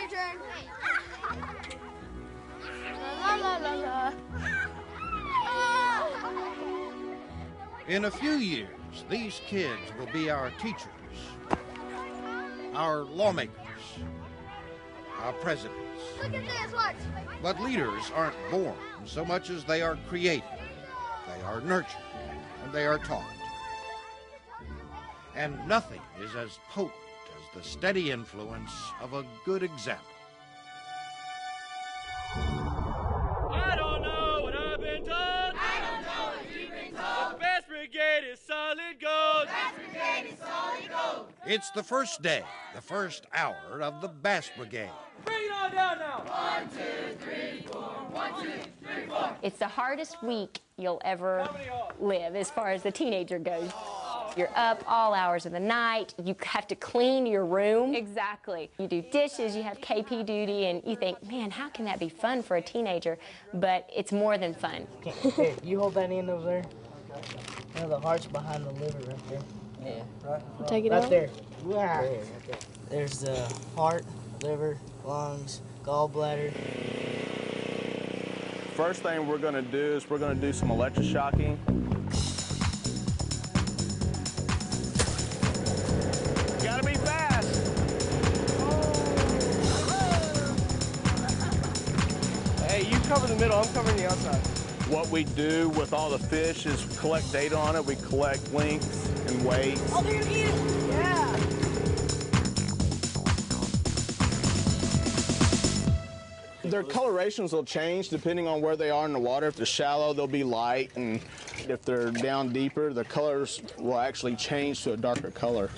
your turn. La la la la. In a few years, these kids will be our teachers, our lawmakers, our presidents. Look at this, watch. But leaders aren't born so much as they are created. They are nurtured, and they are taught. And nothing is as potent as the steady influence of a good example. I don't know what I've been told. I don't know what you've been told. The best brigade is solid gold. The best brigade is solid gold. It's the first day, the first hour of the Bass Brigade. Bring it on down now. 1, 2, 3, 4. 1, 2, 3, 4. It's the hardest week you'll ever live as far as the teenager goes. You're up all hours of the night. You have to clean your room. Exactly. You do dishes, you have KP duty, and you think, man, how can that be fun for a teenager? But it's more than fun. Hey, you hold that end over there. You know, the heart's behind the liver right there. Yeah, right. Take it right out. There. Wow. There, right there. There's the heart, liver, lungs, gallbladder. First thing we're going to do is we're going to do some electroshocking. Gotta be fast. Hey, you cover the middle, I'm covering the outside. What we do with all the fish is collect data on it. We collect length and weight. Oh, they're gonna eat it. Yeah. Their colorations will change depending on where they are in the water. If they're shallow, they'll be light, and if they're down deeper, the colors will actually change to a darker color.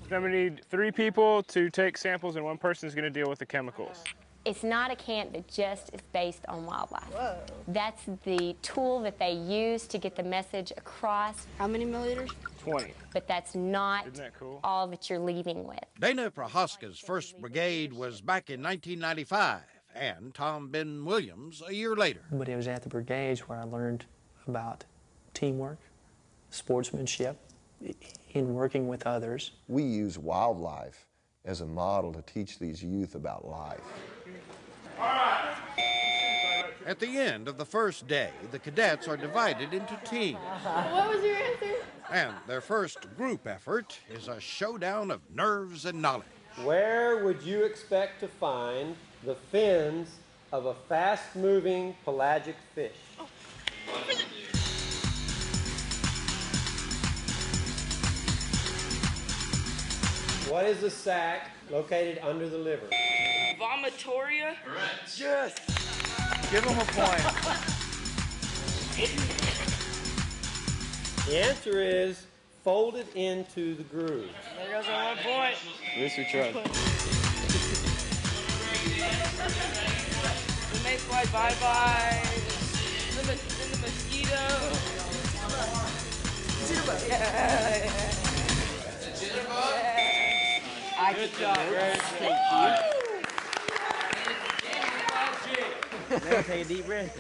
I'm gonna need 3 people to take samples, and 1 person is gonna deal with the chemicals. It's not a camp that just is based on wildlife. Whoa. That's the tool that they use to get the message across. How many milliliters? 20. But that's not Isn't that cool? all that you're leaving with. Dana Prohaska's first brigade was back in 1995, and Tom Ben Williams a year later. But it was at the brigades where I learned about teamwork, sportsmanship, in working with others. We use wildlife as a model to teach these youth about life. At the end of the first day, the cadets are divided into teams. What was your answer? And their first group effort is a showdown of nerves and knowledge. Where would you expect to find the fins of a fast-moving pelagic fish? What is a sac located under the liver? Vomitoria? Correct. Yes! Give him a point. The answer is folded into the grooves. There goes our 1 point. This we tried. The mayfly bye-bye. Then the mosquito. Jitterbug. Yeah. Good job, Greg. Thank you. Now take a deep breath.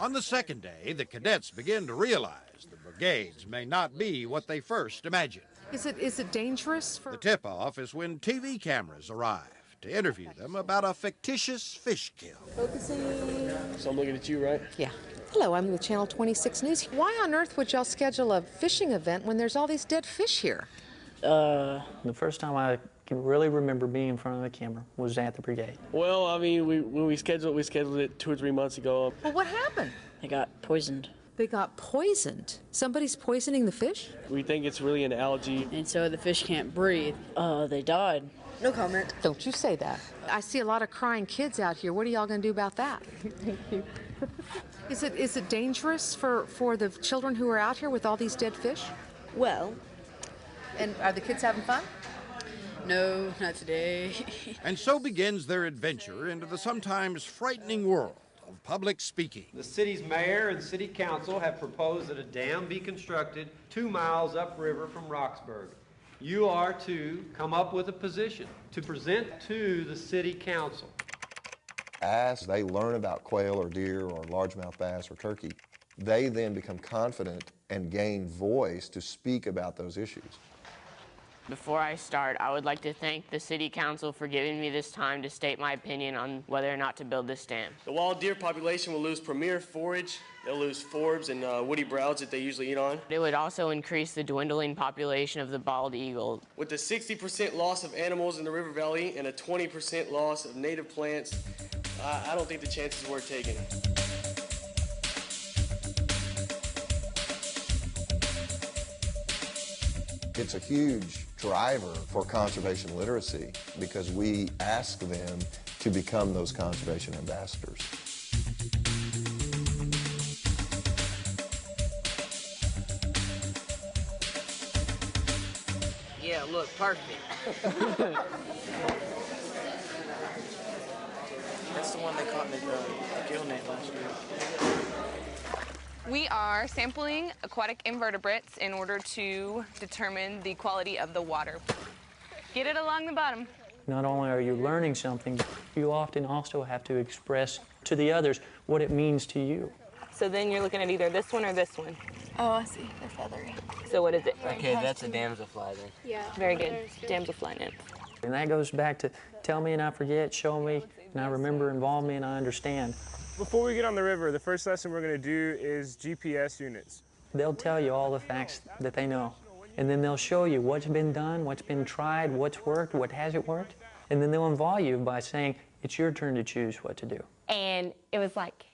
On the second day, the cadets begin to realize the brigades may not be what they first imagined. Is it dangerous for... The tip-off is when TV cameras arrive to interview them about a fictitious fish kill. Focusing. So I'm looking at you, right? Yeah. Hello, I'm with Channel 26 News. Why on earth would y'all schedule a fishing event when there's all these dead fish here? The first time I can really remember being in front of the camera was at the brigade. Well, I mean, when we scheduled it 2 or 3 months ago. Well, what happened? They got poisoned. They got poisoned. Somebody's poisoning the fish? We think it's really an algae. And so the fish can't breathe. They died. No comment. Don't you say that. I see a lot of crying kids out here. What are y'all going to do about that? Thank you. Is it dangerous for the children who are out here with all these dead fish? Well. And are the kids having fun? No, not today. And so begins their adventure into the sometimes frightening world of public speaking. The city's mayor and city council have proposed that a dam be constructed 2 miles upriver from Roxburgh. You are to come up with a position to present to the city council. As they learn about quail or deer or largemouth bass or turkey, they then become confident and gain voice to speak about those issues. Before I start, I would like to thank the City Council for giving me this time to state my opinion on whether or not to build this dam. The wild deer population will lose premier forage. They'll lose forbs and woody browse that they usually eat on. It would also increase the dwindling population of the bald eagle. With the 60% loss of animals in the river valley and a 20% loss of native plants, I don't think the chance is worth taking. It's a huge driver for conservation literacy because we ask them to become those conservation ambassadors. Yeah, look, perfect. That's the one they caught in the gill net last year. We are sampling aquatic invertebrates in order to determine the quality of the water. Get it along the bottom. Not only are you learning something, you often also have to express to the others what it means to you. So then you're looking at either this one or this one. Oh, I see. They're feathery. So what is it? Okay, that's a damselfly then. Yeah. Very good. Damselfly nymph. And that goes back to tell me and I forget, show me and I remember, involve me and I understand. Before we get on the river, the first lesson we're going to do is GPS units. They'll tell you all the facts that they know. And then they'll show you what's been done, what's been tried, what's worked, what hasn't worked. And then they'll involve you by saying, it's your turn to choose what to do. And it was like,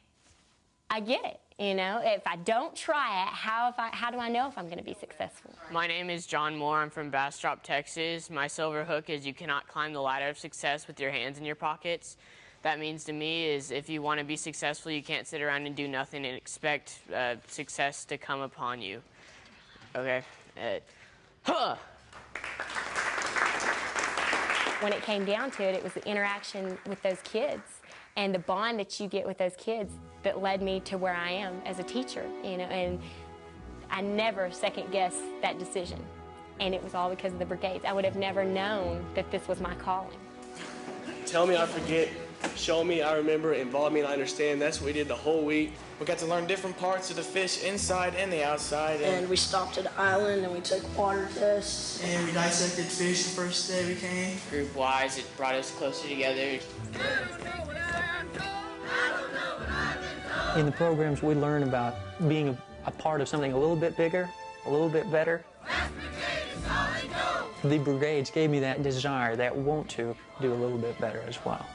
I get it. You know, if I don't try it, how do I know if I'm going to be successful? My name is John Moore. I'm from Bastrop, Texas. My silver hook is you cannot climb the ladder of success with your hands in your pockets. That means to me is if you want to be successful, you can't sit around and do nothing and expect success to come upon you. Okay? When it came down to it, it was the interaction with those kids and the bond that you get with those kids that led me to where I am as a teacher, you know, and I never second-guessed that decision. And it was all because of the Brigades. I would have never known that this was my calling. Tell me I forget, show me I remember, involve me and I understand. That's what we did the whole week. We got to learn different parts of the fish inside and the outside. And we stopped at the island and we took water tests. And we dissected fish the first day we came. Group-wise, it brought us closer together. In the programs, we learn about being a part of something a little bit bigger, a little bit better. The Brigades gave me that desire, that want to do a little bit better as well.